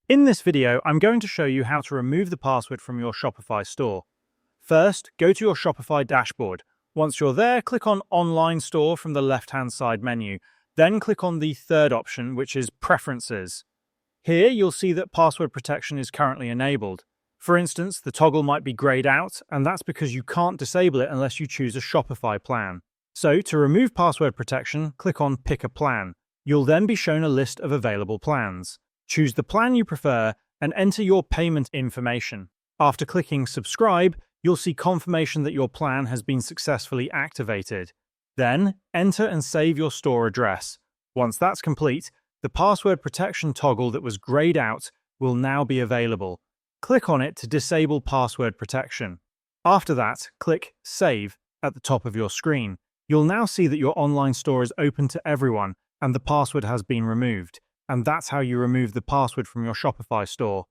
In this video, I'm going to show you how to remove the password from your Shopify store. First, go to your Shopify dashboard. Once you're there, click on Online Store from the left-hand side menu. Then click on the third option, which is Preferences. Here, you'll see that password protection is currently enabled. For instance, the toggle might be grayed out, and that's because you can't disable it unless you choose a Shopify plan. So, to remove password protection, click on Pick a Plan. You'll then be shown a list of available plans. Choose the plan you prefer and enter your payment information. After clicking Subscribe, you'll see confirmation that your plan has been successfully activated. Then, enter and save your store address. Once that's complete, the password protection toggle that was grayed out will now be available. Click on it to disable password protection. After that, click Save at the top of your screen. You'll now see that your online store is open to everyone and the password has been removed. And that's how you remove the password from your Shopify store.